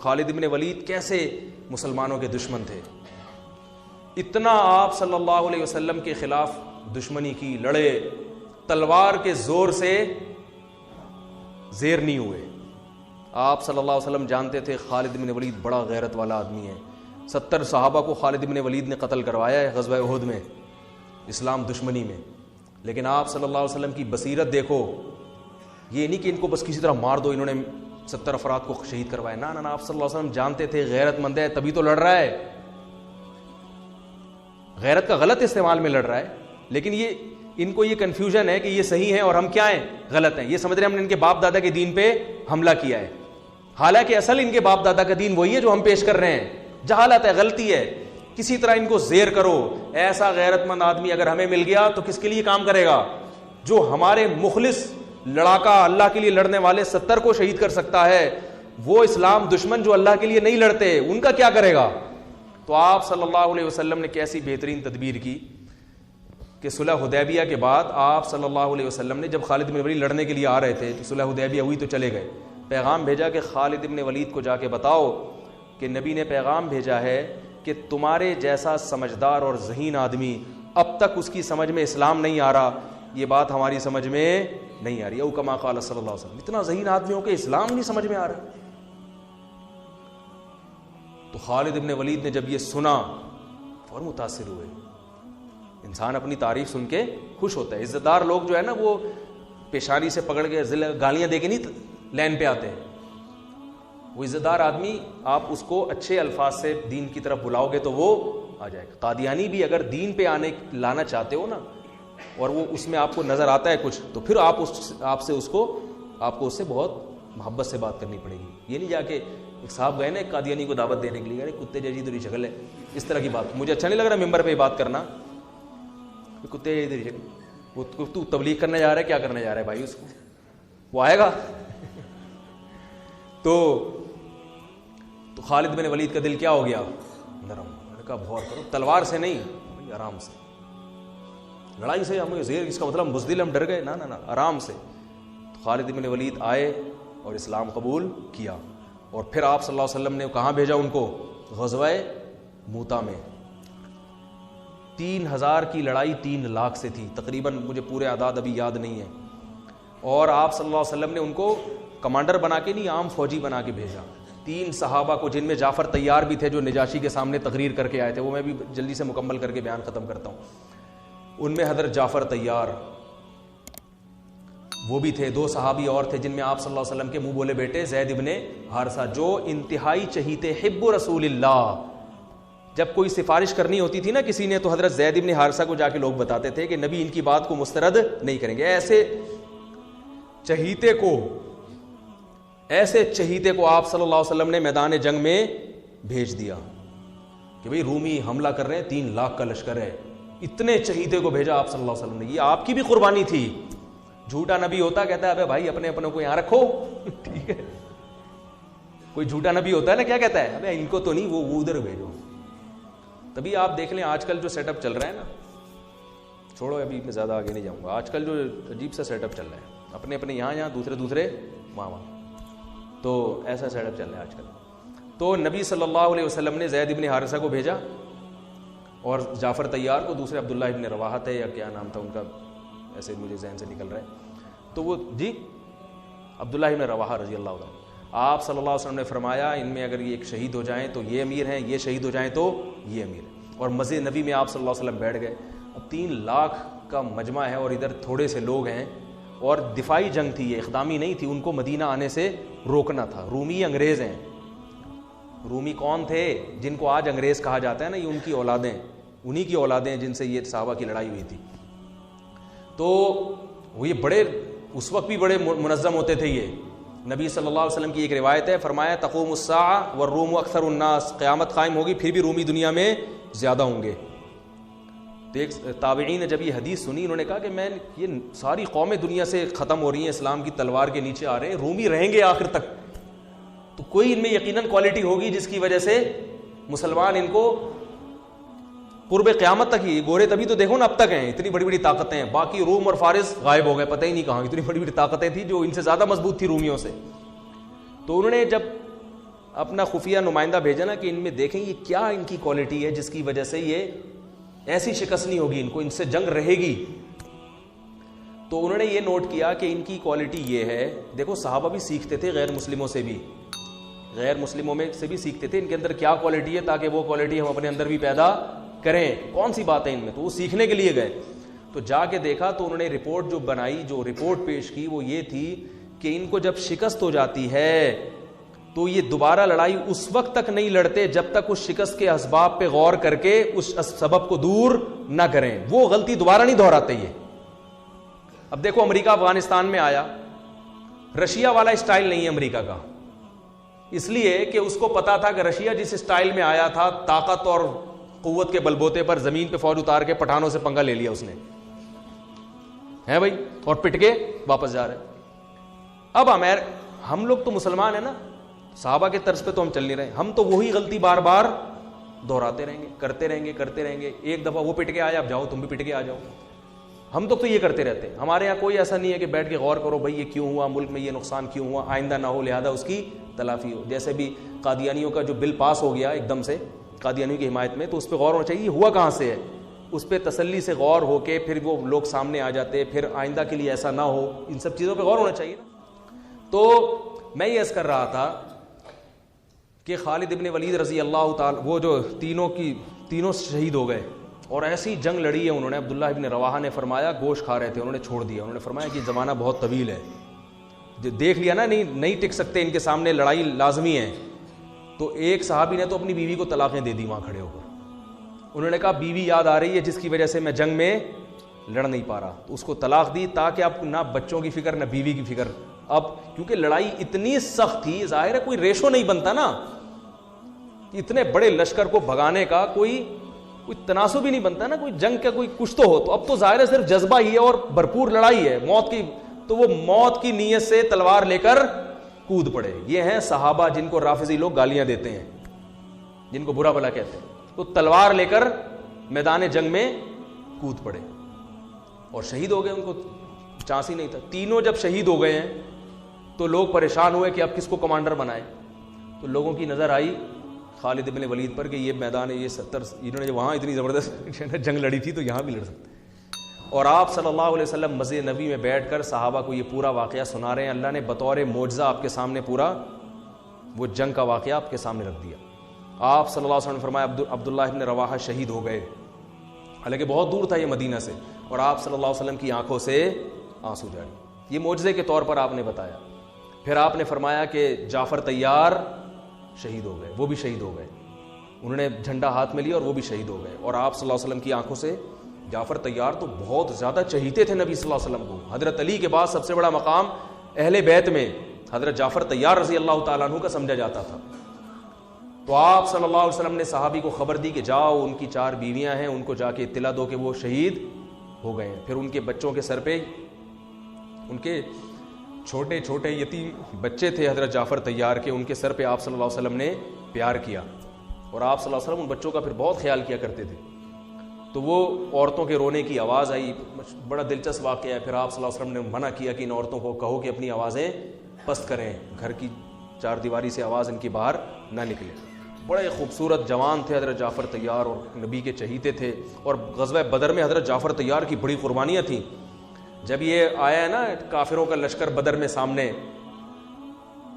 خالد بن ولید کیسے مسلمانوں کے دشمن تھے. اتنا آپ صلی اللہ علیہ وسلم کے خلاف دشمنی کی, لڑے, تلوار کے زور سے زیر نہیں ہوئے. آپ صلی اللہ علیہ وسلم جانتے تھے خالد بن ولید بڑا غیرت والا آدمی ہے. 70 صحابہ کو خالد بن ولید نے قتل کروایا ہے غزوہ احد میں, اسلام دشمنی میں. لیکن آپ صلی اللہ علیہ وسلم کی بصیرت دیکھو, یہ نہیں کہ ان کو بس کسی طرح مار دو, انہوں نے 70 افراد کو شہید کروایا. نہ, آپ صلی اللہ علیہ وسلم جانتے تھے غیرت مند ہے تبھی تو لڑ رہا ہے, غیرت کا غلط استعمال میں لڑ رہا ہے. لیکن یہ ان کو یہ کنفیوژن ہے کہ یہ صحیح ہیں اور ہم کیا ہیں, غلط ہیں. یہ سمجھ رہے ہیں ہم نے ان کے باپ دادا کے دین پہ حملہ کیا ہے, حالانکہ اصل ان کے باپ دادا کا دین وہی ہے جو ہم پیش کر رہے ہیں. جہالت ہے, غلطی ہے. کسی طرح ان کو زیر کرو. ایسا غیرت مند آدمی اگر ہمیں مل گیا تو کس کے لیے کام کرے گا؟ جو ہمارے مخلص لڑاکا اللہ کے لیے لڑنے والے 70 کو شہید کر سکتا ہے, وہ اسلام دشمن جو اللہ کے لیے نہیں لڑتے ان کا کیا کرے گا؟ تو آپ صلی اللہ علیہ وسلم نے کیسی بہترین تدبیر کی کہ صلح حدیبیہ کے بعد آپ صلی اللہ علیہ وسلم نے جب خالد بن ولید لڑنے کے لیے آ رہے تھے تو صلح حدیبیہ ہوئی تو چلے گئے, پیغام بھیجا کہ خالد بن ولید کو جا کے بتاؤ کہ نبی نے پیغام بھیجا ہے کہ تمہارے جیسا سمجھدار اور ذہین آدمی اب تک اس کی سمجھ میں اسلام نہیں آ رہا, یہ بات ہماری سمجھ میں نہیں آ رہی. او کما قال صلی اللہ علیہ وسلم, اتنا ذہین آدمی ہو کہ اسلام نہیں سمجھ میں آ رہا. تو خالد بن ولید نے جب یہ سنا فوراً متاثر ہوئے. انسان اپنی تعریف سن کے خوش ہوتا ہے. عزت دار لوگ جو ہے نا وہ پیشانی سے پکڑ کے گالیاں دے کے نہیں لین پہ آتے ہیں. وہ عزت دار آدمی آپ اس کو اچھے الفاظ سے دین کی طرف بلاؤ گے تو وہ آ جائے گا. قادیانی بھی اگر دین پہ لانا چاہتے ہو نا اور وہ اس میں آپ کو نظر آتا ہے کچھ, تو پھر آپ کو اس سے بہت محبت سے بات کرنی پڑے گی. یہ نہیں جا کے ایک صاحب گئے نا ایک قادیانی کو دعوت دینے کے لیے, ارے کتے جیسی تیری شکل ہے, اس طرح کی بات مجھے اچھا نہیں لگ رہا ممبر پہ بات کرنا. کتے جیسی تیری شکل, تو تبلیغ کرنے جا رہا ہے, کیا کرنے جا رہا ہے بھائی, اس کو وہ آئے گا. تو خالد بن ولید کا دل کیا ہو گیا, نرم. میں نے کہا غور کرو, تلوار سے نہیں, آرام سے, لڑائی سے ہمیں زیر, اس کا مطلب بزدل ہم ڈر گئے, نہ آرام سے. تو خالد بن ولید آئے اور اسلام قبول کیا. اور پھر آپ صلی اللہ علیہ وسلم نے کہاں بھیجا ان کو؟ غزوہ موتا میں. 3000 کی لڑائی 3 لاکھ سے تھی تقریباً, مجھے پورے اعداد ابھی یاد نہیں ہیں. اور آپ صلی اللہ علیہ وسلم نے ان کو کمانڈر بنا کے نہیں, عام فوجی بنا کے بھیجا. 3 صحابہ کو, جن میں جعفر طیار بھی تھے جو نجاشی کے سامنے تقریر کر کے آئے تھے, وہ میں بھی جلدی سے مکمل کر کے بیان ختم کرتا ہوں. ان میں حضرت جعفر طیار وہ بھی تھے. 2 صحابی اور تھے جن میں آپ صلی اللہ علیہ وسلم کے منہ بولے بیٹے زید ابن حارثہ, جو انتہائی چہیتے حب رسول اللہ. جب کوئی سفارش کرنی ہوتی تھی نا کسی نے, تو حضرت زید ابن حارثہ کو جا کے لوگ بتاتے تھے کہ نبی ان کی بات کو مسترد نہیں کریں گے. ایسے چہیتے کو آپ صلی اللہ علیہ وسلم نے میدان جنگ میں بھیج دیا کہ بھئی رومی حملہ کر رہے ہیں, 3 لاکھ کا لشکر ہے. اتنے چہیتے کو بھیجا آپ صلی اللہ علیہ وسلم نے. یہ آپ کی بھی قربانی تھی. جھوٹا نبی ہوتا کہتا ہے ابے بھائی اپنے کو یہاں رکھو, ٹھیک ہے. کوئی جھوٹا نبی ہوتا ہے نا, کیا کہتا ہے, ابے ان کو تو نہیں, وہ ادھر بھیجو. تبھی آپ دیکھ لیں آج کل جو سیٹ اپ چل رہا ہے نا, چھوڑو ابھی میں زیادہ آگے نہیں جاؤں گا. آج کل جو عجیب سا سیٹ اپ چل رہا ہے, اپنے یہاں دوسرے وہاں, تو ایسا سیٹ اپ چل رہا ہے آج کل. تو نبی صلی اللہ علیہ وسلم نے زید ابن حارثہ کو بھیجا اور جعفر طیار کو, دوسرے عبداللہ ابن رواحہ تھے یا کیا نام تھا ان کا, ایسے مجھے ذہن سے نکل رہا ہے. تو وہ عبداللہ ابن رواحہ رضی اللہ عنہ. آپ صلی اللہ علیہ وسلم نے فرمایا ان میں اگر یہ ایک شہید ہو جائیں تو یہ امیر ہیں, یہ شہید ہو جائیں تو یہ امیر ہے. اور مسجد نبی میں آپ صلی اللہ علیہ وسلم بیٹھ گئے. اب 3 لاکھ کا مجمع ہے اور ادھر تھوڑے سے لوگ ہیں, اور دفاعی جنگ تھی, یہ اقدامی نہیں تھی. ان کو مدینہ آنے سے روکنا تھا. رومی انگریز ہیں. رومی کون تھے؟ جن کو آج انگریز کہا جاتا ہے نا, یہ ان کی اولادیں, انہی کی اولادیں جن سے یہ صحابہ کی لڑائی ہوئی تھی. تو وہ یہ بڑے اس وقت بھی بڑے منظم ہوتے تھے. یہ نبی صلی اللہ علیہ وسلم کی ایک روایت ہے, فرمایا تقوم الساعہ والروم اکثر الناس, قیامت قائم ہوگی پھر بھی رومی دنیا میں زیادہ ہوں گے. تو ایک تابعین نے جب یہ حدیث سنی, انہوں نے کہا کہ یہ ساری قومیں دنیا سے ختم ہو رہی ہیں, اسلام کی تلوار کے نیچے آ رہے ہیں, رومی رہیں گے آخر تک. تو کوئی ان میں یقیناً کوالٹی ہوگی جس کی وجہ سے مسلمان ان کو قرب قیامت تک ہی, گورے تبھی تو دیکھو نا اب تک ہیں, اتنی بڑی بڑی طاقتیں ہیں. باقی روم اور فارس غائب ہو گئے, پتہ ہی نہیں کہاں. اتنی بڑی بڑی طاقتیں تھیں جو ان سے زیادہ مضبوط تھی رومیوں سے. تو انہوں نے جب اپنا خفیہ نمائندہ بھیجا نا کہ ان میں دیکھیں یہ کیا ان کی کوالٹی ہے جس کی وجہ سے یہ ایسی شکست نہیں ہوگی، ان کو ان سے جنگ رہے گی. تو انہوں نے یہ نوٹ کیا کہ ان کی کوالٹی یہ ہے. دیکھو صحابہ بھی سیکھتے تھے غیر مسلموں سے بھی، غیر مسلموں میں سے بھی سیکھتے تھے ان کے اندر کیا کوالٹی ہے تاکہ وہ کوالٹی ہم اپنے اندر بھی پیدا کریں. کون سی بات ہے ان میں؟ تو وہ سیکھنے کے لیے گئے. تو جا کے دیکھا تو انہوں نے رپورٹ جو بنائی، جو رپورٹ پیش کی وہ یہ تھی کہ ان کو جب شکست ہو جاتی ہے تو یہ دوبارہ لڑائی اس وقت تک نہیں لڑتے جب تک اس شکست کے اسباب پہ غور کر کے اس سبب کو دور نہ کریں. وہ غلطی دوبارہ نہیں دہراتے یہ. اب دیکھو امریکہ افغانستان میں آیا، رشیا والا اسٹائل نہیں ہے امریکہ کا، اس لیے کہ اس کو پتا تھا کہ رشیا جس اسٹائل میں آیا تھا طاقت اور قوت کے بلبوتے پر زمین پہ فوج اتار کے پٹھانوں سے پنگا لے لیا اس نے، ہے بھائی، اور پٹ کے واپس جا رہے. اب ہم لوگ تو مسلمان ہیں نا، صحابہ کے طرز پہ تو ہم چل نہیں رہے، ہم تو وہی غلطی بار بار دہراتے رہیں گے، کرتے رہیں گے. ایک دفعہ وہ پٹ کے آیا، اب جاؤ تم بھی پٹ کے آ جاؤ. ہم تو یہ کرتے رہتے ہیں. ہمارے یہاں کوئی ایسا نہیں ہے کہ بیٹھ کے غور کرو بھائی یہ کیوں ہوا، ملک میں یہ نقصان کیوں ہوا، آئندہ نہ ہو لہذا اس کی تلافی ہو. جیسے بھی قادیانیوں کا جو بل پاس ہو گیا ایک دم سے قادیانیوں کی حمایت میں، تو اس پہ غور ہونا چاہیے یہ ہوا کہاں سے ہے، اس پہ تسلی سے غور ہو کے پھر وہ لوگ سامنے آ جاتے، پھر آئندہ کے لیے ایسا نہ ہو. ان سب چیزوں پہ غور ہونا چاہیے نا. تو میں یہ عرض کر رہا تھا کہ خالد ابن ولید رضی اللہ تعالی، وہ جو تینوں شہید ہو گئے اور ایسی جنگ لڑی ہے انہوں نے. عبداللہ ابن رواحہ نے فرمایا، گوشت کھا رہے تھے انہوں نے چھوڑ دیا، انہوں نے فرمایا کہ زمانہ بہت طویل ہے، دیکھ لیا نا نہیں ٹک سکتے، ان کے سامنے لڑائی لازمی ہے. تو ایک صحابی نے تو اپنی بیوی کو طلاقیں دے دی وہاں کھڑے ہو کر. انہوں نے کہا بیوی یاد آ رہی ہے جس کی وجہ سے میں جنگ میں لڑ نہیں پا رہا، تو اس کو طلاق دی تاکہ اب نہ بچوں کی فکر نہ بیوی کی فکر. اب کیونکہ لڑائی اتنی سخت تھی، ظاہر ہے کوئی ریشو نہیں بنتا نا، اتنے بڑے لشکر کو بھگانے کا کوئی تناسب ہی نہیں بنتا نا، کوئی جنگ کا کوئی کچھ تو ہو. تو اب تو ظاہر ہے صرف جذبہ ہی ہے اور بھرپور لڑائی ہے موت کی. تو وہ موت کی نیت سے تلوار لے کر کود پڑے. یہ ہیں صحابہ جن کو رافضی لوگ گالیاں دیتے ہیں، جن کو برا بھلا کہتے ہیں. تو تلوار لے کر میدان جنگ میں کود پڑے اور شہید ہو گئے. ان کو چانس ہی نہیں تھا. تینوں جب شہید ہو گئے ہیں تو لوگ پریشان ہوئے کہ اب کس کو کمانڈر بنائے. تو لوگوں کی نظر آئی خالد ابن ولید پر کہ یہ میدان ہے، یہ 70 انہوں نے وہاں اتنی زبردست جنگ لڑی تھی تو یہاں بھی لڑ سکتے. اور آپ صلی اللہ علیہ وسلم مسجد نبی میں بیٹھ کر صحابہ کو یہ پورا واقعہ سنا رہے ہیں. اللہ نے بطور معجزہ آپ کے سامنے پورا وہ جنگ کا واقعہ آپ کے سامنے رکھ دیا. آپ صلی اللہ علیہ وسلم نے فرمایا عبداللہ ابن رواحہ شہید ہو گئے، حالانکہ بہت دور تھا یہ مدینہ سے، اور آپ صلی اللہ علیہ وسلم کی آنکھوں سے آنسو جاری. یہ معجزے کے طور پر آپ نے بتایا. پھر آپ نے فرمایا کہ جعفر طیار شہید ہو گئے، وہ بھی شہید ہو گئے. انہوں نے جھنڈا ہاتھ میں لیا اور وہ بھی شہید ہو گئے. اور آپ صلی اللہ علیہ وسلم کی آنکھوں سے جعفر طیار تو بہت زیادہ چہیتے تھے نبی صلی اللہ علیہ وسلم کو. حضرت علی کے بعد سب سے بڑا مقام اہل بیت میں حضرت جعفر طیار رضی اللہ تعالیٰ عنہ کا سمجھا جاتا تھا. تو آپ صلی اللہ علیہ وسلم نے صحابی کو خبر دی کہ جاؤ ان کی 4 بیویاں ہیں، ان کو جا کے اطلاع دو کہ وہ شہید ہو گئے ہیں. پھر ان کے بچوں کے سر پہ ان کے چھوٹے چھوٹے یتیم بچے تھے حضرت جعفر طیار کے، ان کے سر پہ آپ صلی اللہ علیہ وسلم نے پیار کیا. اور آپ صلی اللہ علیہ وسلم ان بچوں کا پھر بہت خیال کیا کرتے تھے. تو وہ عورتوں کے رونے کی آواز آئی، بڑا دلچسپ واقعہ ہے. پھر آپ صلی اللہ علیہ وسلم نے منع کیا کہ ان عورتوں کو کہو کہ اپنی آوازیں پست کریں، گھر کی 4 دیواری سے آواز ان کی باہر نہ نکلے. بڑے خوبصورت جوان تھے حضرت جعفر طیار اور نبی کے چہیتے تھے. اور غزوہ بدر میں حضرت جعفر طیار کی بڑی قربانیاں تھیں. جب یہ آیا ہے نا کافروں کا لشکر بدر میں سامنے،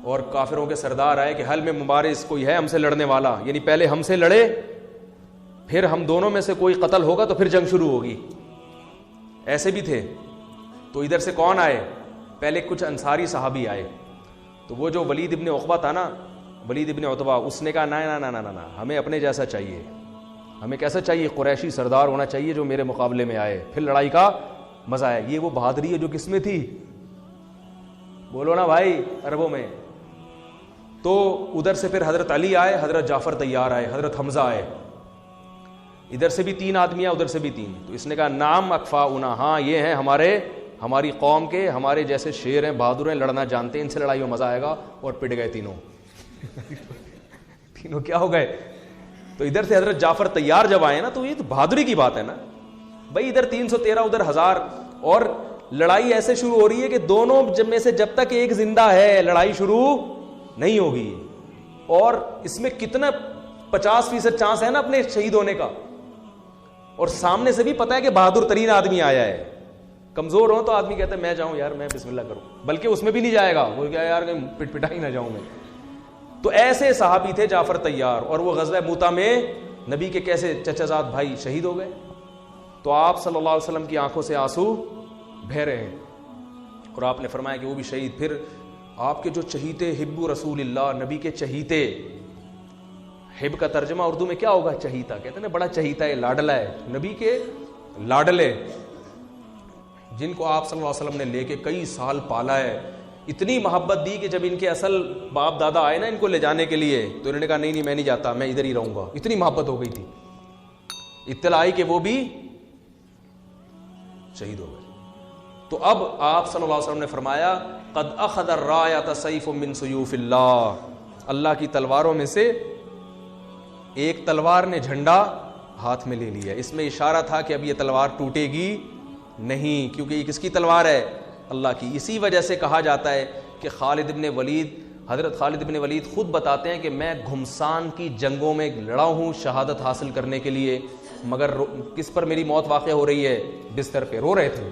اور کافروں کے سردار آئے کہ حل میں مبارز کوئی ہے ہم سے لڑنے والا، یعنی پہلے ہم سے لڑے پھر ہم دونوں میں سے کوئی قتل ہوگا تو پھر جنگ شروع ہوگی. ایسے بھی تھے. تو ادھر سے کون آئے؟ پہلے کچھ انصاری صحابی آئے. تو وہ جو ولید ابن عقبہ تھا نا، ولید ابن عتبہ، اس نے کہا نہ ہمیں اپنے جیسا چاہیے. ہمیں کیسا چاہیے؟ قریشی سردار ہونا چاہیے جو میرے مقابلے میں آئے، پھر لڑائی کا مزہ آئے. یہ وہ بہادری ہے جو کس میں تھی؟ بولو نا بھائی، عربوں میں. تو ادھر سے پھر حضرت علی آئے، حضرت جعفر طیار آئے، حضرت حمزہ آئے. ادھر سے بھی 3 آدمی ادھر سے بھی 3. تو اس نے کہا نام اکفاؤنا، ہاں یہ ہیں ہماری قوم کے، ہمارے جیسے شیر ہیں، بہادر ہیں، لڑنا جانتے ہیں، ان سے لڑائی میں مزہ آئے گا. اور پٹ گئے تینوں. تینوں کیا ہو گئے؟ تو ادھر سے حضرت جعفر طیار جب آئے نا، تو یہ تو بہادری کی بات ہے نا بھائی. ادھر 313 ادھر 1000، اور لڑائی ایسے شروع ہو رہی ہے کہ دونوں میں سے جب تک ایک زندہ ہے لڑائی شروع نہیں ہوگی. اور اس میں کتنا 50% چانس ہے نا اپنے شہید ہونے کا, اور سامنے سے بھی پتا ہے کہ بہادر ترین آدمی آیا ہے. کمزور ہو تو آدمی کہتا ہے میں جاؤں یار, میں بسم اللہ کروں, بلکہ اس میں بھی نہیں جائے گا, وہ کیا یار پٹ پٹا ہی نہ جاؤں میں. تو ایسے صحابی تھے جعفر طیار, اور وہ غزوہ موتا میں نبی کے کیسے چچا زاد بھائی شہید ہو گئے. تو آپ صلی اللہ علیہ وسلم کی آنکھوں سے آنسو بہہ رہے ہیں, اور آپ نے فرمایا کہ وہ بھی شہید. پھر آپ کے جو چہیتے, حب رسول اللہ, نبی کے چہیتے, حب کا ترجمہ اردو میں کیا ہوگا؟ چہیتا. کہتے ہیں نا بڑا چہیتا ہے, لاڈلا ہے, نبی کے لاڈلے, جن کو آپ صلی اللہ علیہ وسلم نے لے کے کئی سال پالا ہے, اتنی محبت دی کہ جب ان کے اصل باپ دادا آئے نا ان کو لے جانے کے لیے, تو انہوں نے کہا نہیں میں نہیں جاتا, میں ادھر ہی رہوں گا. اتنی محبت ہو گئی تھی. اطلاع آئی کہ وہ بھی شہید ہو گئے. تو اب آپ صلی اللہ علیہ وسلم نے فرمایا قد اخذ الرایۃ سیف من سیوف اللہ, اللہ کی تلواروں میں سے ایک تلوار نے جھنڈا ہاتھ میں لے لیا. اس میں اشارہ تھا کہ اب یہ تلوار ٹوٹے گی نہیں, کیونکہ یہ کس کی تلوار ہے؟ اللہ کی. اسی وجہ سے کہا جاتا ہے کہ خالد ابن ولید, حضرت خالد ابن ولید خود بتاتے ہیں کہ میں گھمسان کی جنگوں میں لڑا ہوں شہادت حاصل کرنے کے لیے, مگر کس پر میری موت واقع ہو رہی ہے؟ بستر پہ رو رہے تھے.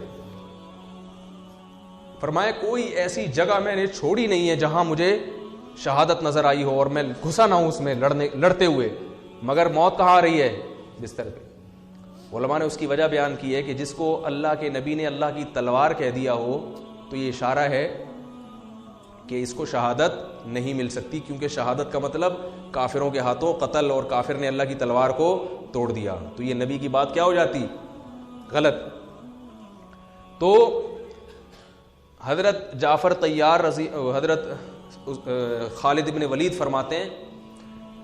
فرمایا کوئی ایسی جگہ میں نے چھوڑی نہیں ہے جہاں مجھے شہادت نظر آئی ہو اور میں گھسا نہ ہوں اس میں لڑتے ہوئے, مگر موت کہاں آ رہی ہے؟ بستر پہ. علماء نے اس کی وجہ بیان کی ہے کہ جس کو اللہ کے نبی نے اللہ کی تلوار کہہ دیا ہو تو یہ اشارہ ہے کہ اس کو شہادت نہیں مل سکتی, کیونکہ شہادت کا مطلب کافروں کے ہاتھوں قتل, اور کافر نے اللہ کی تلوار کو توڑ دیا, تو یہ نبی کی بات کیا ہو جاتی؟ غلط. تو حضرت جعفر طیار حضرت خالد ابن ولید فرماتے ہیں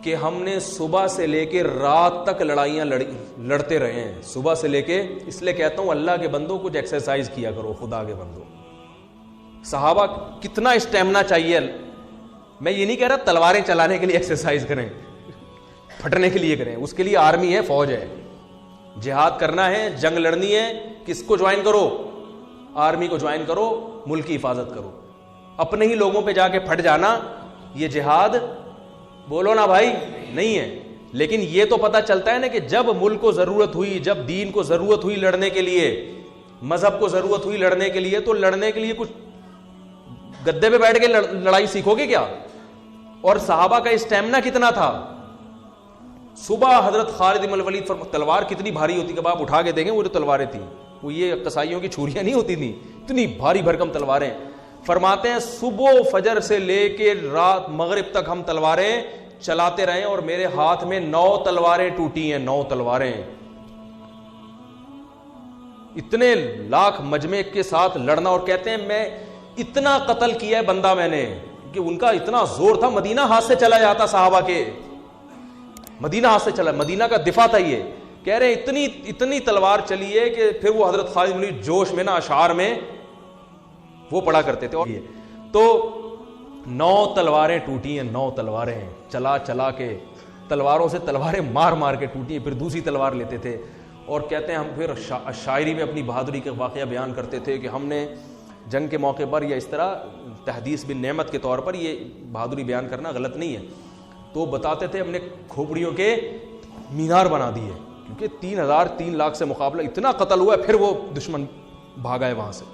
کہ ہم نے صبح سے لے کے رات تک لڑائیاں لڑتے رہے ہیں, صبح سے لے کے. اس لیے کہتا ہوں اللہ کے بندوں کچھ ایکسرسائز کیا کرو, خدا کے بندوں. صحابہ کتنا اسٹیمنا چاہیے. میں یہ نہیں کہہ رہا تلواریں چلانے کے لیے ایکسرسائز کریں, پھٹنے کے لیے کریں, اس کے لیے آرمی ہے, فوج ہے. جہاد کرنا ہے, جنگ لڑنی ہے, کس کو جوائن کرو؟ آرمی کو جوائن کرو, ملک کی حفاظت کرو. اپنے ہی لوگوں پہ جا کے پھٹ جانا یہ جہاد بولو نا بھائی نہیں ہے. لیکن یہ تو پتہ چلتا ہے نا کہ جب ملک کو ضرورت ہوئی, جب دین کو ضرورت ہوئی لڑنے کے لیے, مذہب کو ضرورت ہوئی لڑنے کے لیے, تو لڑنے کے لیے کچھ گدے پہ بیٹھ کے لڑائی سیکھو گے کیا؟ اور صحابہ کا اسٹیمنا کتنا تھا. صبح حضرت خالد بن الولید تلوار کتنی بھاری ہوتی کہ آپ اٹھا کے دیکھیں, وہ جو تلواریں تھیں وہ یہ قصائیوں کی چھریاں نہیں ہوتی تھیں, اتنی بھاری بھرکم تلواریں. فرماتے ہیں صبح فجر سے لے کے رات مغرب تک ہم تلواریں چلاتے رہے, اور میرے ہاتھ میں 9 تلواریں ٹوٹی ہیں, 9 تلواریں. اتنے لاکھ مجمع کے ساتھ لڑنا, اور کہتے ہیں میں اتنا قتل کیا ہے بندہ میں نے کہ ان کا اتنا زور تھا, مدینہ ہاتھ سے چلا جاتا صحابہ کے, مدینہ ہاتھ سے چلا, مدینہ کا دفاع تھا یہ. کہہ رہے ہیں اتنی تلوار چلی ہے کہ پھر وہ حضرت خالد بن جوش میں نا اشعار میں وہ پڑھا کرتے تھے. تو 9 تلواریں ٹوٹی ہیں, 9 تلواریں چلا چلا کے, تلواروں سے تلواریں مار مار کے ٹوٹی ہیں, پھر دوسری تلوار لیتے تھے. اور کہتے ہیں ہم پھر شاعری میں اپنی بہادری کے واقعہ بیان کرتے تھے کہ ہم نے جنگ کے موقع پر یا اس طرح تحدیث بن نعمت کے طور پر, یہ بہادری بیان کرنا غلط نہیں ہے, تو بتاتے تھے ہم نے کھوپڑیوں کے مینار بنا دیے, کیونکہ 3 لاکھ سے مقابلہ اتنا قتل ہوا ہے, پھر وہ دشمن بھاگا ہے وہاں سے.